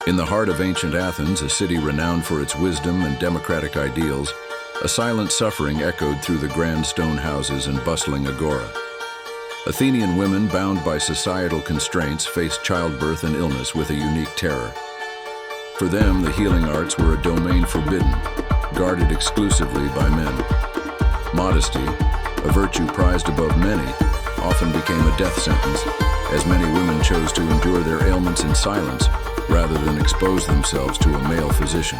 In the heart of ancient Athens, a city renowned for its wisdom and democratic ideals, a silent suffering echoed through the grand stone houses and bustling agora. Athenian women bound by societal constraints faced childbirth and illness with a unique terror. For them, the healing arts were a domain forbidden, guarded exclusively by men. Modesty, a virtue prized above many, often became a death sentence, as many women chose to endure their ailments in silence rather than expose themselves to a male physician.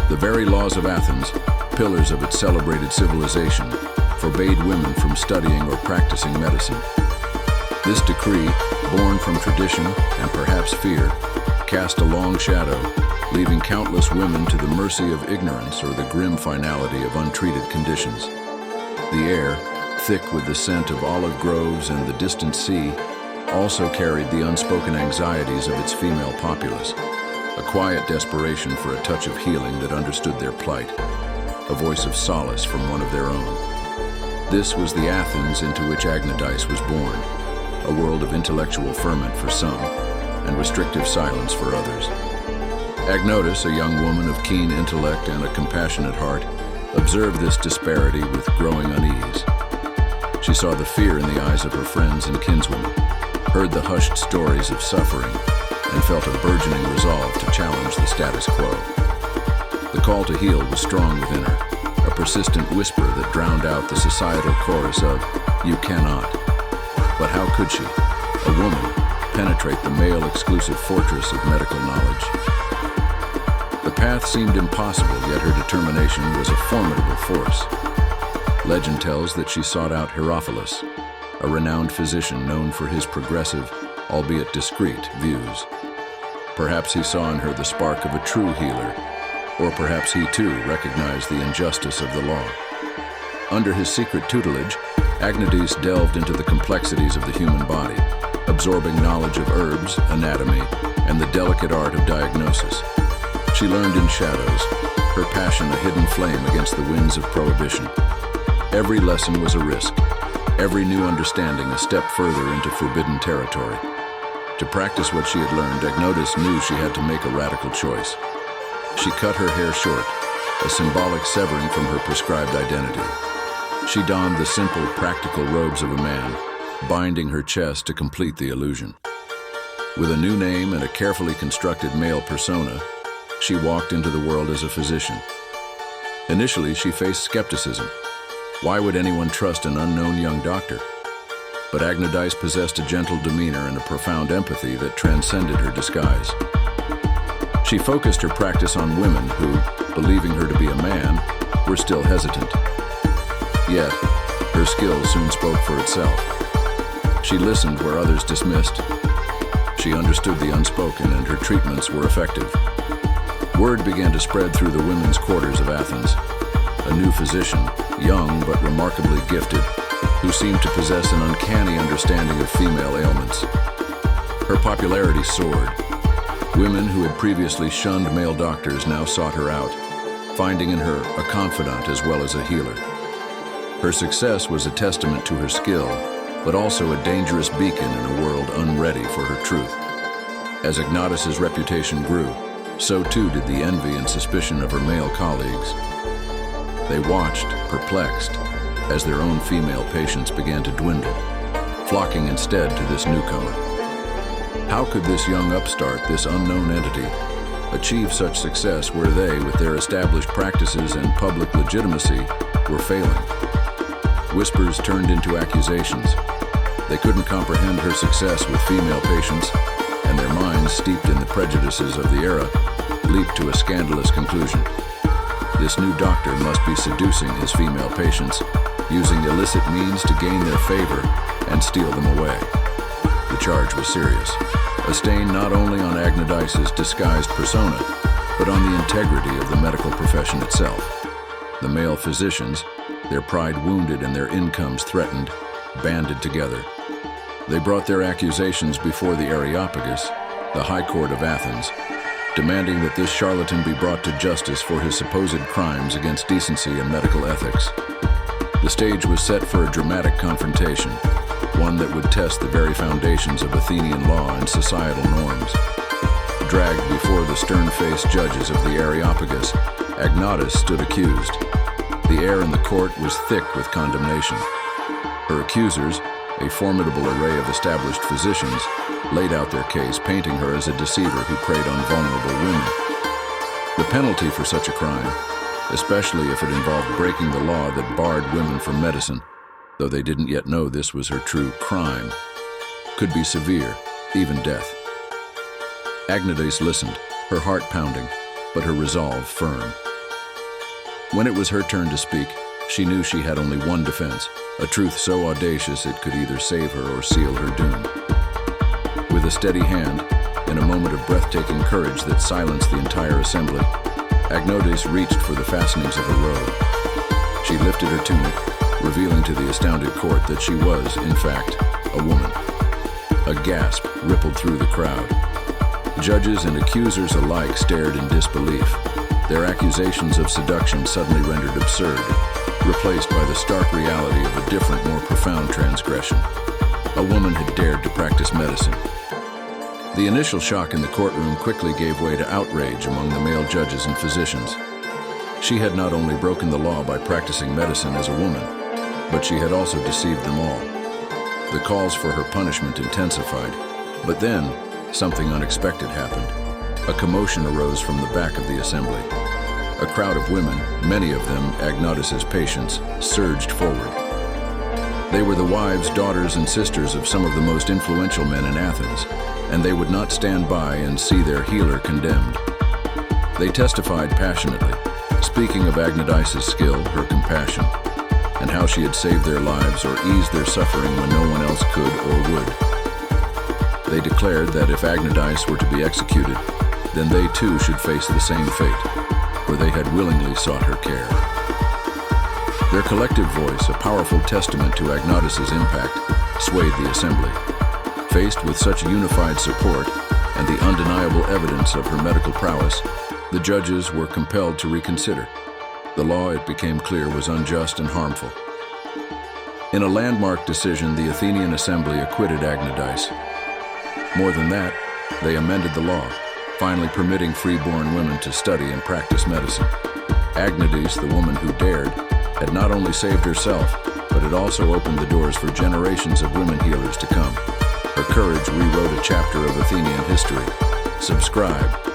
The very laws of Athens, pillars of its celebrated civilization, forbade women from studying or practicing medicine. This decree, born from tradition and perhaps fear, cast a long shadow, leaving countless women to the mercy of ignorance or the grim finality of untreated conditions. The air, thick with the scent of olive groves and the distant sea, also carried the unspoken anxieties of its female populace, a quiet desperation for a touch of healing that understood their plight, a voice of solace from one of their own. This was the Athens into which Agnodice was born, a world of intellectual ferment for some and restrictive silence for others. Agnodice, a young woman of keen intellect and a compassionate heart, observed this disparity with growing unease. She saw the fear in the eyes of her friends and kinswomen, heard the hushed stories of suffering, and felt a burgeoning resolve to challenge the status quo. The call to heal was strong within her, a persistent whisper that drowned out the societal chorus of, "You cannot." But how could she, a woman, penetrate the male-exclusive fortress of medical knowledge? The path seemed impossible, yet her determination was a formidable force. Legend tells that she sought out Herophilus, a renowned physician known for his progressive, albeit discreet, views. Perhaps he saw in her the spark of a true healer, or perhaps he too recognized the injustice of the law. Under his secret tutelage, Agnodice delved into the complexities of the human body, absorbing knowledge of herbs, anatomy, and the delicate art of diagnosis. She learned in shadows, her passion a hidden flame against the winds of prohibition. Every lesson was a risk, every new understanding a step further into forbidden territory. To practice what she had learned, Agnodice knew she had to make a radical choice. She cut her hair short, a symbolic severing from her prescribed identity. She donned the simple, practical robes of a man, binding her chest to complete the illusion. With a new name and a carefully constructed male persona, she walked into the world as a physician. Initially, she faced skepticism. Why would anyone trust an unknown young doctor? But Agnodice possessed a gentle demeanor and a profound empathy that transcended her disguise. She focused her practice on women who, believing her to be a man, were still hesitant. Yet, her skill soon spoke for itself. She listened where others dismissed. She understood the unspoken, and her treatments were effective. Word began to spread through the women's quarters of Athens. A new physician, young but remarkably gifted, who seemed to possess an uncanny understanding of female ailments. Her popularity soared. Women who had previously shunned male doctors now sought her out, finding in her a confidant as well as a healer. Her success was a testament to her skill, but also a dangerous beacon in a world unready for her truth. As Agnodice's reputation grew, so too did the envy and suspicion of her male colleagues. They watched, perplexed, as their own female patients began to dwindle, flocking instead to this newcomer. How could this young upstart, this unknown entity, achieve such success where they, with their established practices and public legitimacy, were failing? Whispers turned into accusations. They couldn't comprehend her success with female patients, and their minds, steeped in the prejudices of the era, leaped to a scandalous conclusion. This new doctor must be seducing his female patients, using illicit means to gain their favor and steal them away. The charge was serious, a stain not only on Agnodice's disguised persona, but on the integrity of the medical profession itself. The male physicians, their pride wounded and their incomes threatened, banded together. They brought their accusations before the Areopagus, the High Court of Athens, demanding that this charlatan be brought to justice for his supposed crimes against decency and medical ethics. The stage was set for a dramatic confrontation, one that would test the very foundations of Athenian law and societal norms. Dragged before the stern-faced judges of the Areopagus, Agnodice stood accused. The air in the court was thick with condemnation. Her accusers, a formidable array of established physicians, laid out their case, painting her as a deceiver who preyed on vulnerable women. The penalty for such a crime, especially if it involved breaking the law that barred women from medicine, though they didn't yet know this was her true crime, could be severe, even death. Agnodice listened, her heart pounding, but her resolve firm. When it was her turn to speak, she knew she had only one defense, a truth so audacious it could either save her or seal her doom. With a steady hand, in a moment of breathtaking courage that silenced the entire assembly, Agnodice reached for the fastenings of her robe. She lifted her tunic, revealing to the astounded court that she was, in fact, a woman. A gasp rippled through the crowd. Judges and accusers alike stared in disbelief, their accusations of seduction suddenly rendered absurd, replaced by the stark reality of a different, more profound transgression. A woman had dared to practice medicine. The initial shock in the courtroom quickly gave way to outrage among the male judges and physicians. She had not only broken the law by practicing medicine as a woman, but she had also deceived them all. The calls for her punishment intensified, but then something unexpected happened. A commotion arose from the back of the assembly. A crowd of women, many of them Agnodice's patients, surged forward. They were the wives, daughters, and sisters of some of the most influential men in Athens, and they would not stand by and see their healer condemned. They testified passionately, speaking of Agnodice's skill, her compassion, and how she had saved their lives or eased their suffering when no one else could or would. They declared that if Agnodice were to be executed, then they too should face the same fate, for they had willingly sought her care. Their collective voice, a powerful testament to Agnodice's impact, swayed the assembly. Faced with such unified support and the undeniable evidence of her medical prowess, the judges were compelled to reconsider. The law, it became clear, was unjust and harmful. In a landmark decision, the Athenian assembly acquitted Agnodice. More than that, they amended the law, finally permitting free-born women to study and practice medicine. Agnodice, the woman who dared, had not only saved herself, but had also opened the doors for generations of women healers to come. Her courage rewrote a chapter of Athenian history. Subscribe